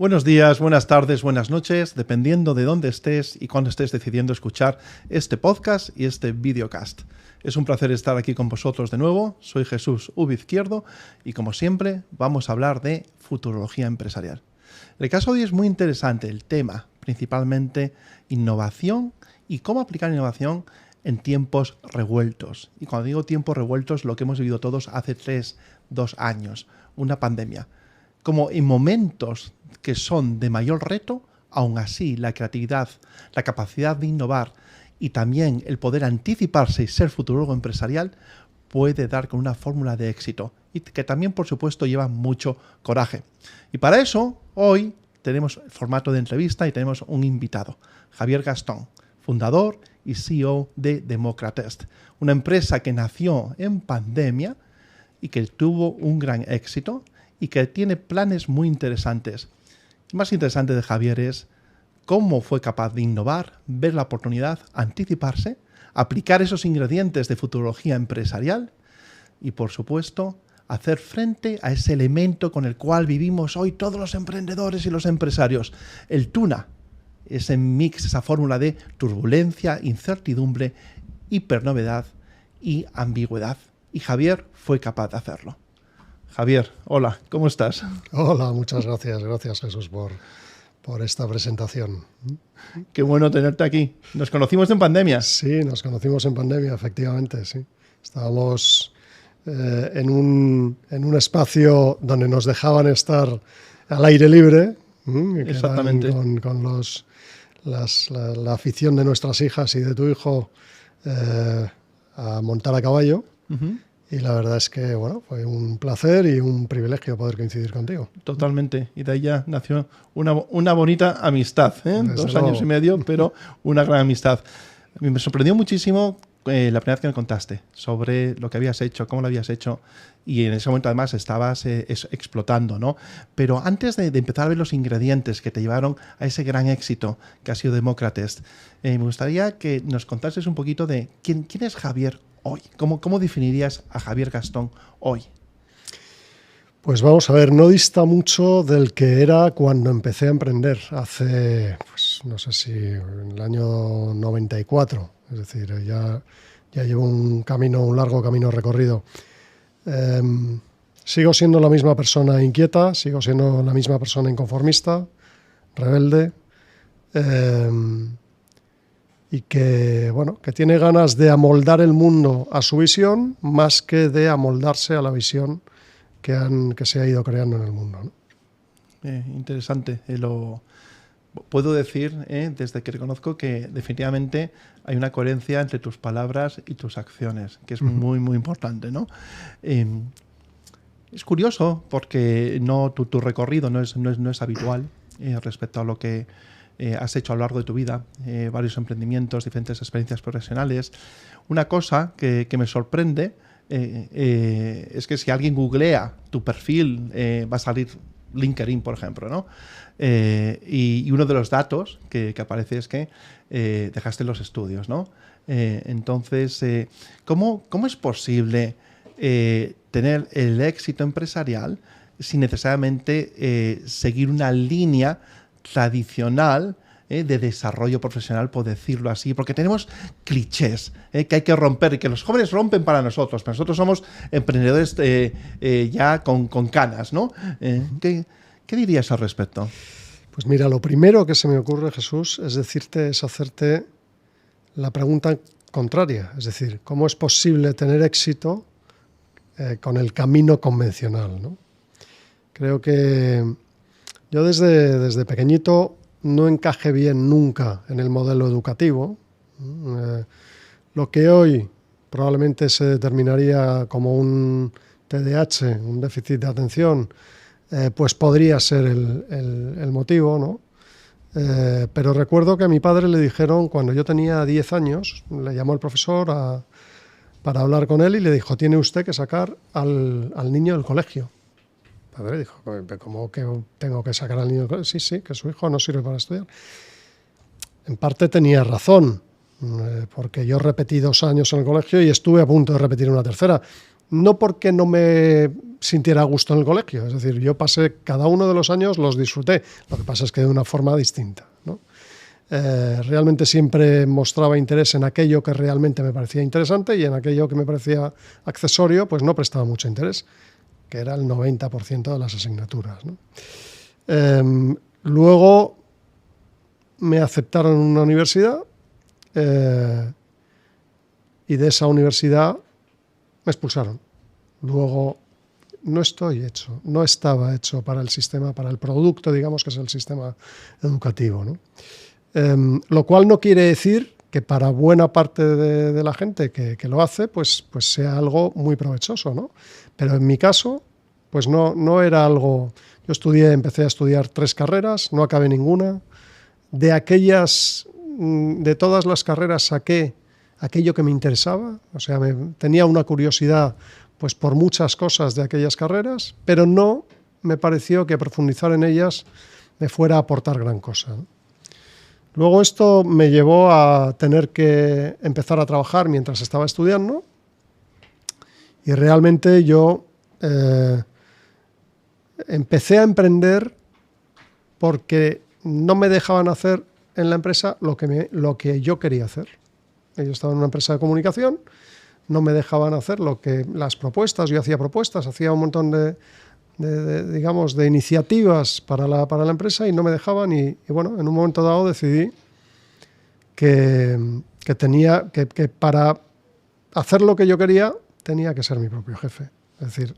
Buenos días, buenas tardes, buenas noches, dependiendo de dónde estés y cuándo estés decidiendo escuchar este podcast y este videocast. Es un placer estar aquí con vosotros de nuevo. Soy Jesús Ubizquierdo y, como siempre, vamos a hablar de futurología empresarial. El caso de hoy es muy interesante, el tema, principalmente innovación y cómo aplicar innovación en tiempos revueltos. Y cuando digo tiempos revueltos, lo que hemos vivido todos hace 2 años, una pandemia. Como en momentos que son de mayor reto, aún así la creatividad, la capacidad de innovar y también el poder anticiparse y ser futurólogo empresarial puede dar con una fórmula de éxito y que también, por supuesto, lleva mucho coraje. Y para eso, hoy tenemos el formato de entrevista y tenemos un invitado, Javier Gastón, fundador y CEO de Democratest, una empresa que nació en pandemia y que tuvo un gran éxito y que tiene planes muy interesantes. Lo más interesante de Javier es cómo fue capaz de innovar, ver la oportunidad, anticiparse, aplicar esos ingredientes de futurología empresarial y, por supuesto, hacer frente a ese elemento con el cual vivimos hoy todos los emprendedores y los empresarios, el tuna, ese mix, esa fórmula de turbulencia, incertidumbre, hipernovedad y ambigüedad. Y Javier fue capaz de hacerlo. Javier, hola, ¿cómo estás? Hola, muchas gracias. Gracias, Jesús, por esta presentación. Qué bueno tenerte aquí. ¿Nos conocimos en pandemia? Sí, nos conocimos en pandemia, efectivamente, sí. Estábamos en un espacio donde nos dejaban estar al aire libre. Exactamente. Con la afición de nuestras hijas y de tu hijo a montar a caballo. Uh-huh. Y la verdad es que, bueno, fue un placer y un privilegio poder coincidir contigo. Totalmente. Y de ahí ya nació una bonita amistad, ¿eh? 2 años y medio, pero una gran amistad. A mí me sorprendió muchísimo la primera vez que me contaste sobre lo que habías hecho, cómo lo habías hecho. Y en ese momento, además, estabas explotando, ¿no? Pero antes de empezar a ver los ingredientes que te llevaron a ese gran éxito que ha sido Democratest, me gustaría que nos contases un poquito de quién es Javier hoy. ¿Cómo definirías a Javier Gastón hoy? Pues vamos a ver, no dista mucho del que era cuando empecé a emprender, hace, pues no sé si en el año 94, es decir, ya llevo un largo camino recorrido. Sigo siendo la misma persona inquieta, sigo siendo la misma persona inconformista, rebelde, y que, bueno, que tiene ganas de amoldar el mundo a su visión más que de amoldarse a la visión que se ha ido creando en el mundo, ¿no? Interesante. Puedo decir, desde que te conozco, que definitivamente hay una coherencia entre tus palabras y tus acciones, que es muy, muy importante, ¿no? Es curioso porque tu recorrido no es habitual respecto a lo que has hecho a lo largo de tu vida, varios emprendimientos, diferentes experiencias profesionales. Una cosa que me sorprende es que si alguien googlea tu perfil va a salir LinkedIn, por ejemplo, ¿no? Y uno de los datos que aparece es que dejaste los estudios, ¿no? Entonces, ¿cómo es posible tener el éxito empresarial sin necesariamente seguir una línea tradicional de desarrollo profesional, por decirlo así? Porque tenemos clichés que hay que romper y que los jóvenes rompen para nosotros, pero nosotros somos emprendedores ya con canas, ¿no? ¿Qué dirías al respecto? Pues mira, lo primero que se me ocurre, Jesús, es hacerte la pregunta contraria, es decir, ¿cómo es posible tener éxito con el camino convencional, ¿no? Creo que yo desde pequeñito no encajé bien nunca en el modelo educativo. Lo que hoy probablemente se determinaría como un TDAH, un déficit de atención, pues podría ser el motivo, ¿no? Pero recuerdo que a mi padre le dijeron, cuando yo tenía 10 años, le llamó el profesor para hablar con él y le dijo: tiene usted que sacar al niño del colegio. El padre dijo: ¿cómo que tengo que sacar al niño del colegio? Sí, que su hijo no sirve para estudiar. En parte tenía razón, porque yo repetí 2 años en el colegio y estuve a punto de repetir una tercera. No porque no me sintiera a gusto en el colegio. Es decir, yo pasé cada uno de los años, los disfruté. Lo que pasa es que de una forma distinta, ¿no? Realmente siempre mostraba interés en aquello que realmente me parecía interesante y en aquello que me parecía accesorio, pues no prestaba mucho interés, que era el 90% de las asignaturas, ¿no? Luego me aceptaron en una universidad y de esa universidad me expulsaron. Luego no estaba hecho para el sistema, para el producto, digamos, que es el sistema educativo, ¿no? Lo cual no quiere decir que para buena parte de la gente que lo hace, pues sea algo muy provechoso, ¿no? Pero en mi caso, pues no era algo... Yo empecé a estudiar 3 carreras, no acabé ninguna. De todas las carreras saqué aquello que me interesaba, o sea, tenía una curiosidad pues por muchas cosas de aquellas carreras, pero no me pareció que profundizar en ellas me fuera a aportar gran cosa, ¿no? Luego esto me llevó a tener que empezar a trabajar mientras estaba estudiando y realmente yo empecé a emprender porque no me dejaban hacer en la empresa lo que yo quería hacer. Yo estaba en una empresa de comunicación, no me dejaban hacer las propuestas, yo hacía propuestas, hacía un montón de iniciativas para la empresa y no me dejaban y bueno, en un momento dado decidí que para hacer lo que yo quería tenía que ser mi propio jefe. Es decir,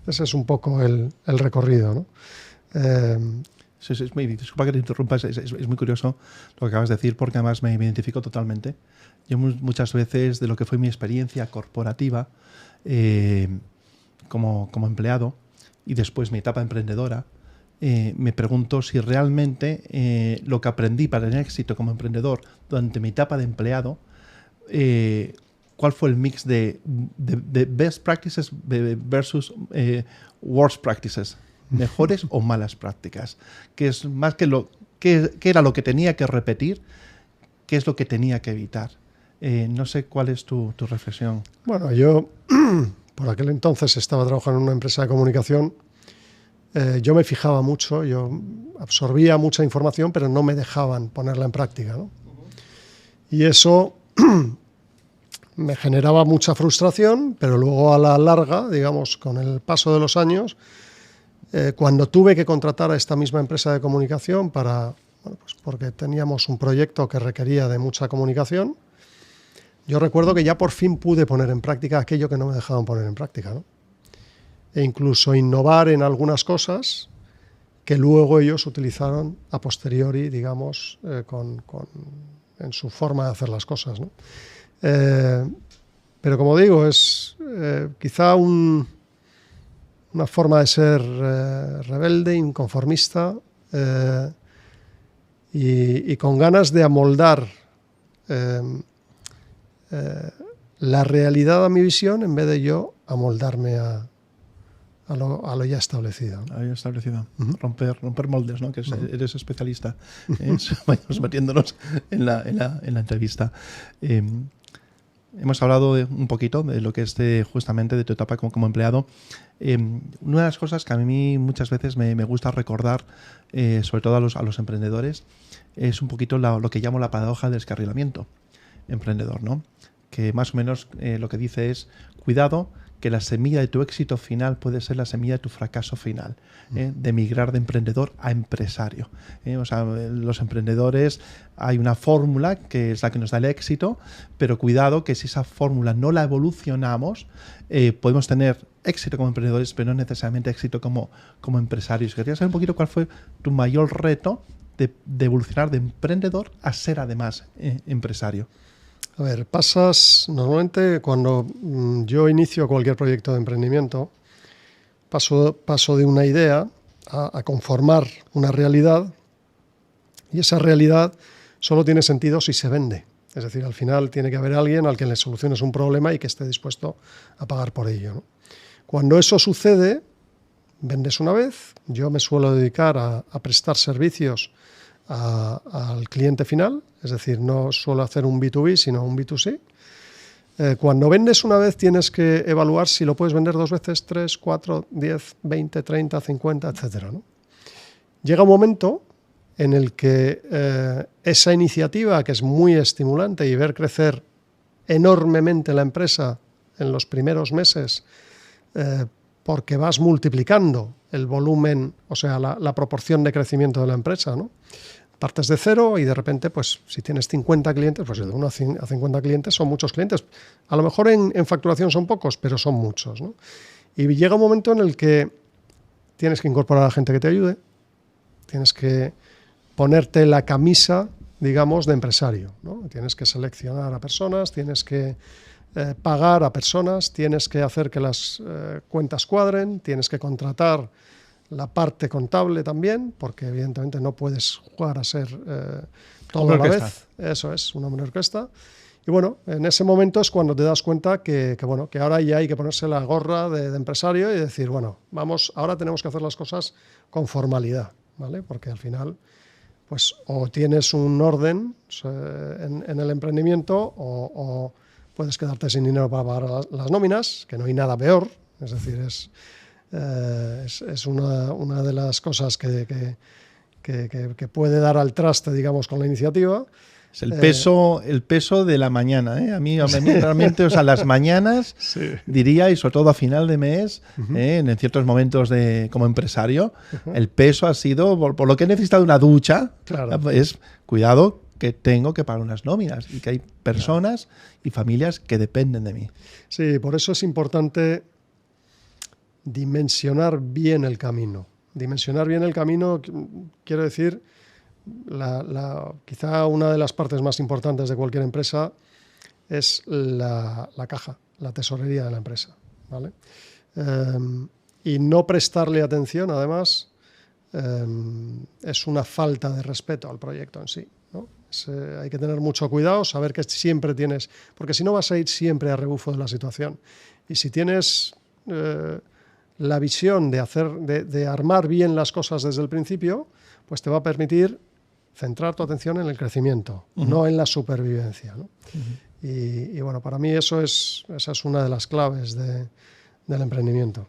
ese es un poco el recorrido, ¿no? Sí, disculpa que te interrumpa, es muy curioso lo que acabas de decir porque además me identifico totalmente. Yo muchas veces de lo que fue mi experiencia corporativa como empleado y después mi etapa emprendedora, me pregunto si realmente lo que aprendí para tener éxito como emprendedor durante mi etapa de empleado, cuál fue el mix de best practices versus worst practices, mejores o malas prácticas, que es más que qué era lo que tenía que repetir, qué es lo que tenía que evitar. No sé cuál es tu reflexión. Bueno, yo por aquel entonces estaba trabajando en una empresa de comunicación. Yo me fijaba mucho, yo absorbía mucha información, pero no me dejaban ponerla en práctica, ¿no? Y eso me generaba mucha frustración, pero luego a la larga, digamos, con el paso de los años, cuando tuve que contratar a esta misma empresa de comunicación porque teníamos un proyecto que requería de mucha comunicación, yo recuerdo que ya por fin pude poner en práctica aquello que no me dejaban poner en práctica, ¿no? E incluso innovar en algunas cosas que luego ellos utilizaron a posteriori, digamos, en su forma de hacer las cosas, ¿no? Pero como digo, es quizá una forma de ser rebelde, inconformista y con ganas de amoldar la realidad a mi visión en vez de yo amoldarme a lo ya establecido. A lo ya establecido. Uh-huh. Romper moldes, ¿no? Que eres especialista. Vayamos metiéndonos en la entrevista. Hemos hablado un poquito de lo que es justamente de tu etapa como empleado. Una de las cosas que a mí muchas veces me gusta recordar, sobre todo a los emprendedores, es un poquito lo que llamo la paradoja del descarrilamiento emprendedor, ¿no? Que más o menos lo que dice es, cuidado, que la semilla de tu éxito final puede ser la semilla de tu fracaso final, de migrar de emprendedor a empresario. O sea, los emprendedores, hay una fórmula que es la que nos da el éxito, pero cuidado que si esa fórmula no la evolucionamos, podemos tener éxito como emprendedores, pero no necesariamente éxito como empresarios. Quería saber un poquito cuál fue tu mayor reto de evolucionar de emprendedor a ser además empresario. A ver, normalmente cuando yo inicio cualquier proyecto de emprendimiento, paso de una idea a conformar una realidad, y esa realidad solo tiene sentido si se vende. Es decir, al final tiene que haber alguien al que le soluciones un problema y que esté dispuesto a pagar por ello, ¿no? Cuando eso sucede, vendes una vez. Yo me suelo dedicar a prestar servicios al cliente final, es decir, no suelo hacer un B2B, sino un B2C. Cuando vendes una vez tienes que evaluar si lo puedes vender 2 veces, 3, 4, 10, 20, 30, 50, etcétera, ¿no? Llega un momento en el que esa iniciativa, que es muy estimulante, y ver crecer enormemente la empresa en los primeros meses, porque vas multiplicando el volumen, o sea, la proporción de crecimiento de la empresa, ¿no? Partes de cero y de repente, pues si tienes 50 clientes, pues de 1 a 50 clientes son muchos clientes. A lo mejor en facturación son pocos, pero son muchos, ¿no? Y llega un momento en el que tienes que incorporar a gente que te ayude, tienes que ponerte la camisa, digamos, de empresario, ¿no? Tienes que seleccionar a personas, tienes que pagar a personas, tienes que hacer que las cuentas cuadren, tienes que contratar la parte contable también, porque evidentemente no puedes jugar a ser todo a la vez. Eso es, una buena orquesta. Y bueno, en ese momento es cuando te das cuenta que ahora ya hay que ponerse la gorra de empresario y decir, bueno, vamos, ahora tenemos que hacer las cosas con formalidad, ¿vale? Porque al final, pues o tienes un orden en el emprendimiento o puedes quedarte sin dinero para pagar las nóminas, que no hay nada peor, es decir, es una de las cosas que puede dar al traste, digamos, con la iniciativa. Es el peso de la mañana, ¿eh? A mí realmente, o sea, las mañanas, sí, diría, y sobre todo a final de mes, en ciertos momentos como empresario, el peso ha sido, por lo que he necesitado una ducha, claro, es cuidado que tengo que pagar unas nóminas y que hay personas y familias que dependen de mí. Sí, por eso es importante dimensionar bien el camino. Dimensionar bien el camino, quiero decir, quizá una de las partes más importantes de cualquier empresa es la caja, la tesorería de la empresa, ¿vale? Y no prestarle atención, además, es una falta de respeto al proyecto en sí, ¿no? Hay que tener mucho cuidado, saber que siempre tienes, porque si no vas a ir siempre a rebufo de la situación. Y si tienes la visión de armar bien las cosas desde el principio, pues te va a permitir centrar tu atención en el crecimiento, no en la supervivencia, ¿no? Y bueno, para mí esa es una de las claves del emprendimiento.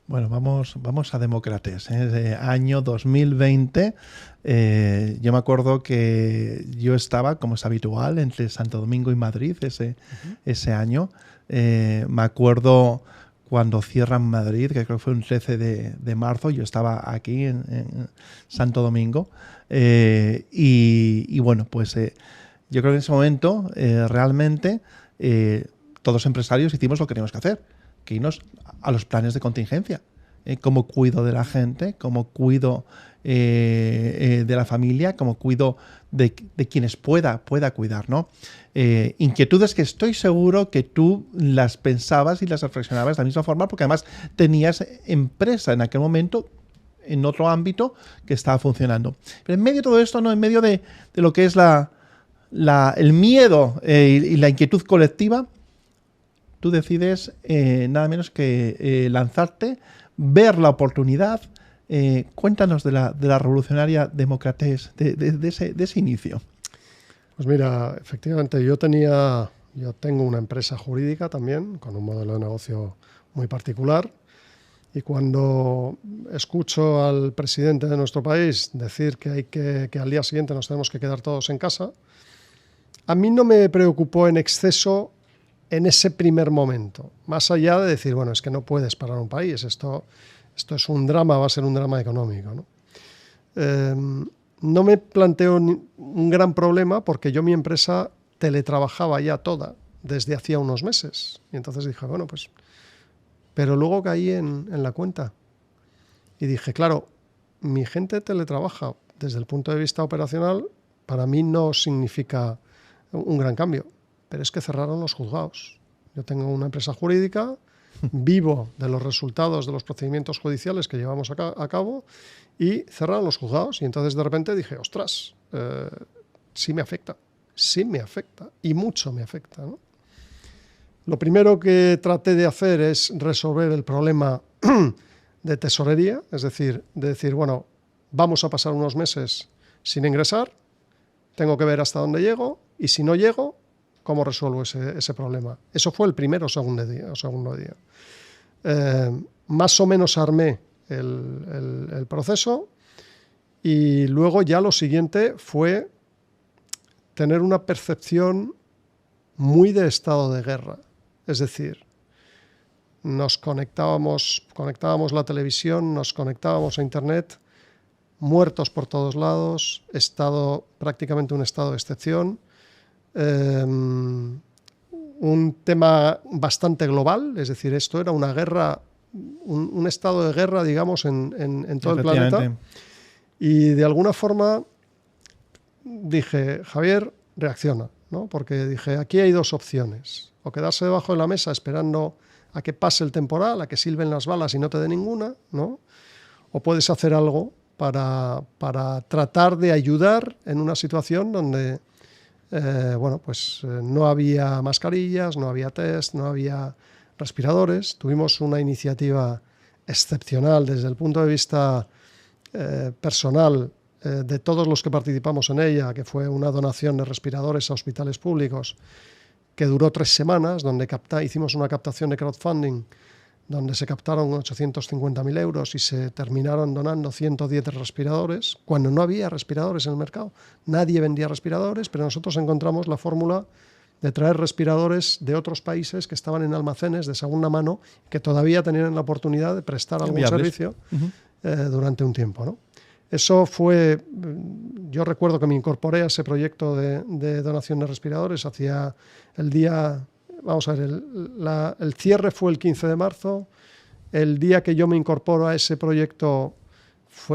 Bueno, vamos a Demócrates, ¿eh? De año 2020. Yo me acuerdo que yo estaba, como es habitual, entre Santo Domingo y Madrid ese año. Me acuerdo cuando cierran Madrid, que creo que fue un 13 de marzo, yo estaba aquí en Santo Domingo. Y bueno, pues yo creo que en ese momento realmente todos los empresarios hicimos lo que teníamos que hacer, que irnos a los planes de contingencia. Cómo cuido de la gente, cómo cuido de la familia, cómo cuido de quienes pueda cuidar, ¿no? Inquietudes que estoy seguro que tú las pensabas y las reflexionabas de la misma forma, porque además tenías empresa en aquel momento en otro ámbito que estaba funcionando. Pero en medio de todo esto, ¿no? En medio de lo que es el miedo y la inquietud colectiva, tú decides nada menos que lanzarte, ver la oportunidad. Cuéntanos de la revolucionaria Demócrates, de ese inicio. Pues mira, efectivamente yo tengo una empresa jurídica también, con un modelo de negocio muy particular. Y cuando escucho al presidente de nuestro país decir que al día siguiente nos tenemos que quedar todos en casa, a mí no me preocupó en exceso en ese primer momento. Más allá de decir, bueno, es que no puedes parar un país, esto es un drama, va a ser un drama económico, ¿no? No me planteo un gran problema porque yo mi empresa teletrabajaba ya toda desde hacía unos meses. Y entonces dije, bueno, pues... Pero luego caí en la cuenta y dije, claro, mi gente teletrabaja desde el punto de vista operacional, para mí no significa un gran cambio, pero es que cerraron los juzgados. Yo tengo una empresa jurídica, vivo de los resultados de los procedimientos judiciales que llevamos a cabo y cerraron los juzgados y entonces de repente dije, ostras, sí me afecta y mucho me afecta, ¿no? Lo primero que traté de hacer es resolver el problema de tesorería, es decir, bueno, vamos a pasar unos meses sin ingresar, tengo que ver hasta dónde llego y si no llego, ¿cómo resuelvo ese problema? Eso fue el primero o segundo día. Más o menos armé el proceso y luego ya lo siguiente fue tener una percepción muy de estado de guerra. Es decir, nos conectábamos la televisión, nos conectábamos a internet, muertos por todos lados, prácticamente un estado de excepción, un tema bastante global, es decir, esto era una guerra, un estado de guerra, digamos, en todo el planeta. Y de alguna forma dije, Javier, reacciona, ¿no? Porque dije, aquí hay dos opciones, o quedarse debajo de la mesa esperando a que pase el temporal, a que silben las balas y no te dé ninguna, ¿no? O puedes hacer algo para tratar de ayudar en una situación donde no había mascarillas, no había test, no había respiradores. Tuvimos una iniciativa excepcional desde el punto de vista personal de todos los que participamos en ella, que fue una donación de respiradores a hospitales públicos que duró 3 semanas, donde hicimos una captación de crowdfunding donde se captaron 850.000 euros y se terminaron donando 110 respiradores, cuando no había respiradores en el mercado. Nadie vendía respiradores, pero nosotros encontramos la fórmula de traer respiradores de otros países que estaban en almacenes de segunda mano, que todavía tenían la oportunidad de prestar algún servicio durante un tiempo, ¿no? Eso fue, yo recuerdo que me incorporé a ese proyecto de donación de respiradores hacia el día, vamos a ver, el cierre fue el 15 de marzo, el día que yo me incorporo a ese proyecto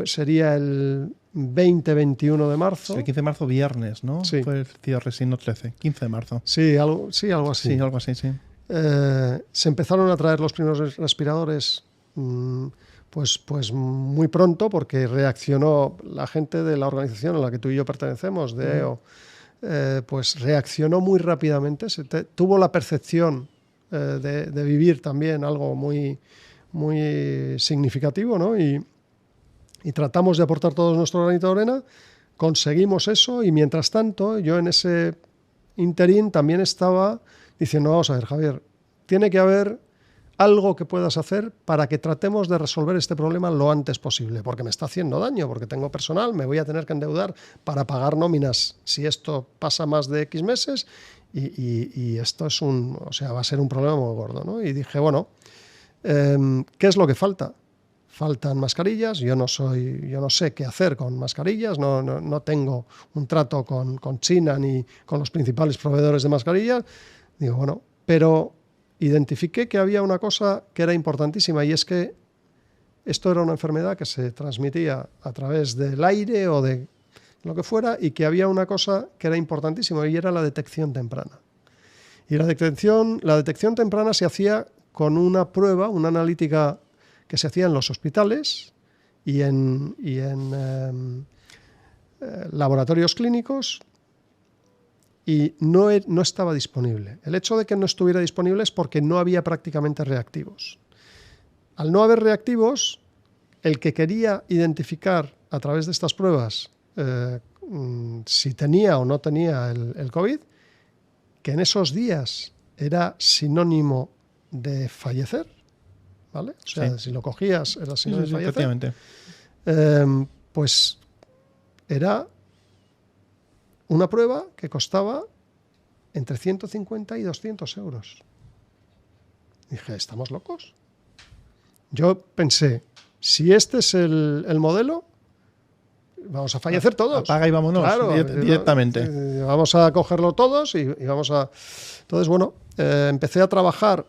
sería el 20-21 de marzo. Sí, el 15 de marzo, viernes, ¿no? Sí. Fue el cierre, sí, no 13, 15 de marzo. Sí, algo así. Sí, algo así, sí. Se empezaron a traer los primeros respiradores pues muy pronto, porque reaccionó la gente de la organización a la que tú y yo pertenecemos, de EO, pues reaccionó muy rápidamente, tuvo la percepción de vivir también algo muy, muy significativo, ¿no? Y tratamos de aportar todo nuestro granito de arena, conseguimos eso, y mientras tanto yo en ese interín también estaba diciendo, vamos a ver, Javier, tiene que haber algo que puedas hacer para que tratemos de resolver este problema lo antes posible, porque me está haciendo daño, porque tengo personal, me voy a tener que endeudar para pagar nóminas si esto pasa más de X meses y esto es va a ser un problema muy gordo, ¿no? Y dije, bueno, ¿qué es lo que falta? Faltan mascarillas, yo no sé qué hacer con mascarillas, no tengo un trato con China ni con los principales proveedores de mascarillas. Digo, bueno, pero identifiqué que había una cosa que era importantísima, y es que esto era una enfermedad que se transmitía a través del aire o de lo que fuera, y que había una cosa que era importantísima, y era la detección temprana. Y la detección temprana se hacía con una prueba, una analítica que se hacía en los hospitales y en laboratorios clínicos, y no estaba disponible. El hecho de que no estuviera disponible es porque no había prácticamente reactivos. Al no haber reactivos, el que quería identificar a través de estas pruebas si tenía o no tenía el COVID, que en esos días era sinónimo de fallecer, ¿vale? O sea, si lo cogías era sinónimo de fallecer. Pues era una prueba que costaba entre 150 y 200 euros. Dije, ¿estamos locos? Yo pensé, si este es el modelo, vamos a fallecer todos. Apaga y vámonos, claro, directamente. Vamos a cogerlo todos y vamos a... Entonces, bueno, empecé a trabajar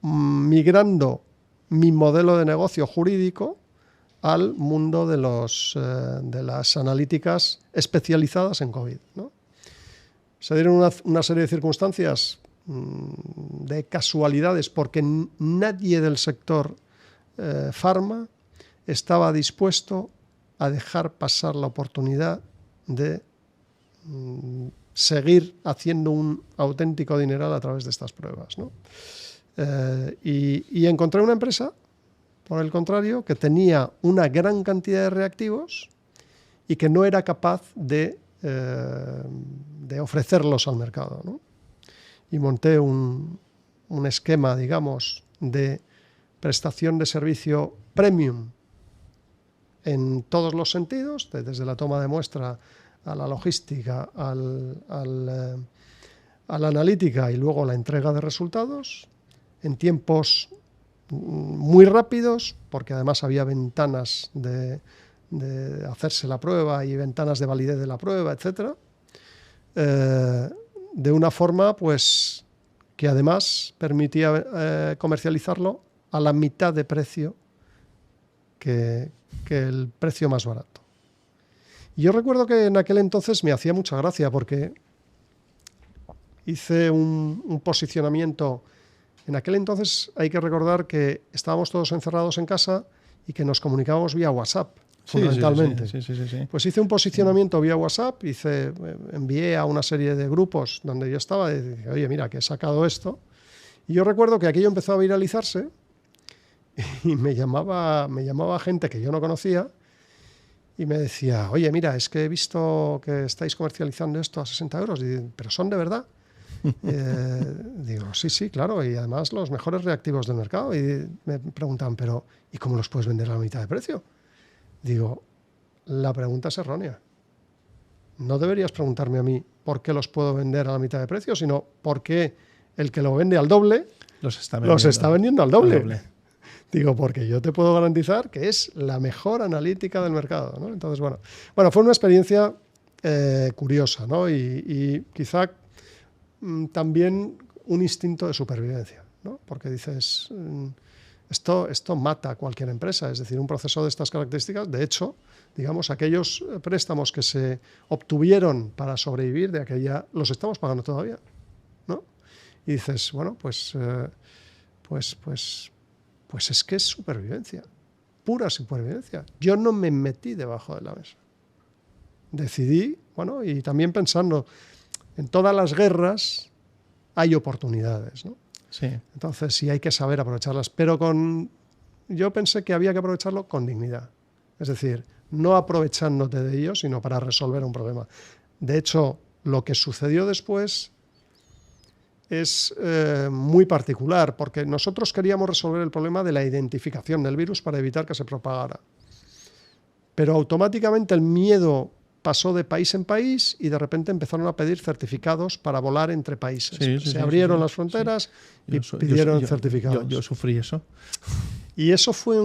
migrando mi modelo de negocio jurídico al mundo de las analíticas especializadas en COVID, ¿no? Se dieron una serie de circunstancias de casualidades, porque nadie del sector farma estaba dispuesto a dejar pasar la oportunidad de seguir haciendo un auténtico dineral a través de estas pruebas, ¿no? Y encontré una empresa, por el contrario, que tenía una gran cantidad de reactivos y que no era capaz de ofrecerlos al mercado, ¿no? y monté un esquema, digamos, de prestación de servicio premium en todos los sentidos, desde la toma de muestra a la logística, a la analítica y luego la entrega de resultados en tiempos muy rápidos, porque además había ventanas de hacerse la prueba y ventanas de validez de la prueba, etcétera, de una forma pues que además permitía comercializarlo a la mitad de precio que el precio más barato. Y yo recuerdo que en aquel entonces me hacía mucha gracia porque hice un posicionamiento. En aquel entonces hay que recordar que estábamos todos encerrados en casa y que nos comunicábamos vía WhatsApp, fundamentalmente. Sí. Pues hice un posicionamiento vía WhatsApp, envié a una serie de grupos donde yo estaba, y dije, oye, mira, que he sacado esto. Y yo recuerdo que aquello empezó a viralizarse y me llamaba gente que yo no conocía y me decía, oye, mira, es que he visto que estáis comercializando esto a 60 euros, pero ¿son de verdad? Digo, sí, claro, y además los mejores reactivos del mercado. Y me preguntan, pero ¿y cómo los puedes vender a la mitad de precio? Digo, la pregunta es errónea. No deberías preguntarme a mí por qué los puedo vender a la mitad de precio, sino por qué el que lo vende al doble los está vendiendo al doble. Digo, porque yo te puedo garantizar que es la mejor analítica del mercado, ¿no? Entonces, bueno, fue una experiencia curiosa, ¿no? Y quizá también un instinto de supervivencia, ¿no? Porque dices, esto mata a cualquier empresa, es decir, un proceso de estas características. De hecho, digamos, aquellos préstamos que se obtuvieron para sobrevivir de aquella, los estamos pagando todavía, ¿no? Y dices, bueno, pues es que es supervivencia, pura supervivencia. Yo no me metí debajo de la mesa. Decidí, bueno, y también pensando, en todas las guerras hay oportunidades, ¿no? Sí. Entonces sí hay que saber aprovecharlas, pero yo pensé que había que aprovecharlo con dignidad. Es decir, no aprovechándote de ello, sino para resolver un problema. De hecho, lo que sucedió después es muy particular, porque nosotros queríamos resolver el problema de la identificación del virus para evitar que se propagara. Pero automáticamente el miedo pasó de país en país y de repente empezaron a pedir certificados para volar entre países. Se abrieron las fronteras y pidieron certificados. Yo sufrí eso. Y eso fue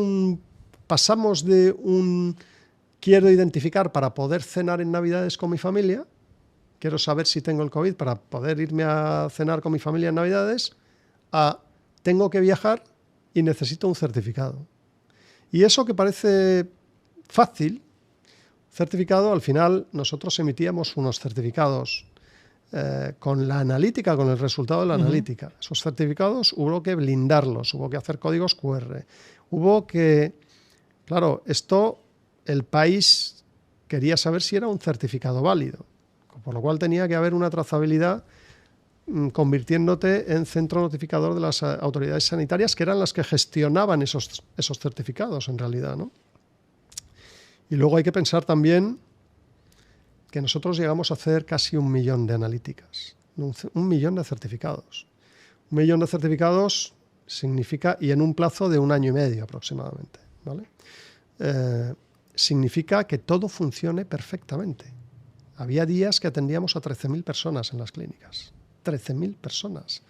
pasamos de quiero identificar para poder cenar en Navidades con mi familia, quiero saber si tengo el COVID para poder irme a cenar con mi familia en Navidades, a tengo que viajar y necesito un certificado. Y eso que parece fácil, certificado, al final nosotros emitíamos unos certificados con la analítica, con el resultado de la analítica. Esos certificados hubo que blindarlos, hubo que hacer códigos QR, hubo que, claro, el país quería saber si era un certificado válido, por lo cual tenía que haber una trazabilidad convirtiéndote en centro notificador de las autoridades sanitarias, que eran las que gestionaban esos certificados en realidad, ¿no? Y luego hay que pensar también que nosotros llegamos a hacer casi 1 millón de analíticas, 1 millón de certificados. 1 millón de certificados significa, y en un plazo de 1 año y medio aproximadamente, ¿vale? Significa que todo funcione perfectamente. Había días que atendíamos a 13.000 personas en las clínicas. 13.000 personas.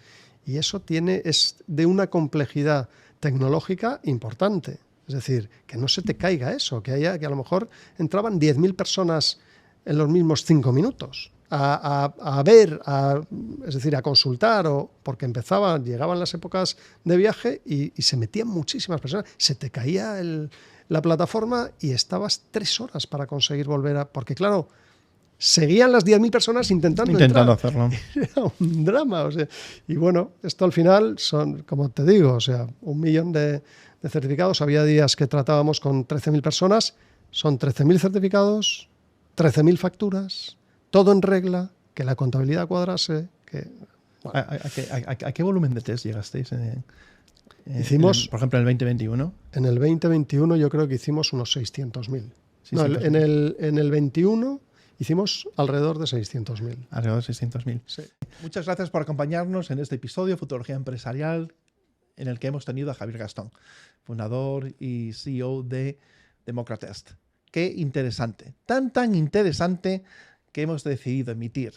Y eso es de una complejidad tecnológica importante. Es decir, que no se te caiga eso, que a lo mejor entraban 10.000 personas en los mismos 5 minutos a ver, es decir, a consultar, porque llegaban las épocas de viaje y se metían muchísimas personas. Se te caía la plataforma y estabas 3 horas para conseguir volver porque claro, seguían las 10.000 personas intentando hacerlo. Era un drama. O sea, y bueno, esto al final son, como te digo, o sea, 1 millón de certificados. Había días que tratábamos con 13.000 personas. Son 13.000 certificados, 13.000 facturas, todo en regla, que la contabilidad cuadrase. Bueno. ¿A qué volumen de test llegasteis? Hicimos, por ejemplo, en el 2021. En el 2021 yo creo que hicimos unos 600.000. En el 21 Hicimos alrededor de 600.000. Alrededor de 600.000. Sí. Muchas gracias por acompañarnos en este episodio de Futurología Empresarial en el que hemos tenido a Javier Gastón, fundador y CEO de Democratest. Qué interesante, tan interesante que hemos decidido emitir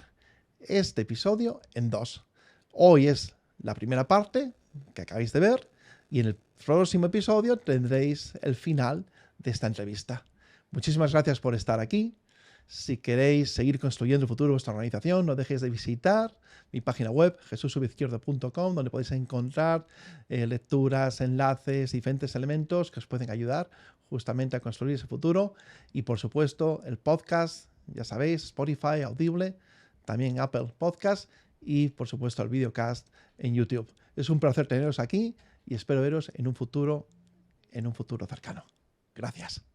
este episodio en dos. Hoy es la primera parte que acabáis de ver y en el próximo episodio tendréis el final de esta entrevista. Muchísimas gracias por estar aquí. Si queréis seguir construyendo el futuro de vuestra organización, no dejéis de visitar mi página web, jesusubizquierdo.com, donde podéis encontrar lecturas, enlaces, diferentes elementos que os pueden ayudar justamente a construir ese futuro. Y por supuesto, el podcast, ya sabéis, Spotify, Audible, también Apple Podcast y por supuesto el videocast en YouTube. Es un placer teneros aquí y espero veros en un futuro cercano. Gracias.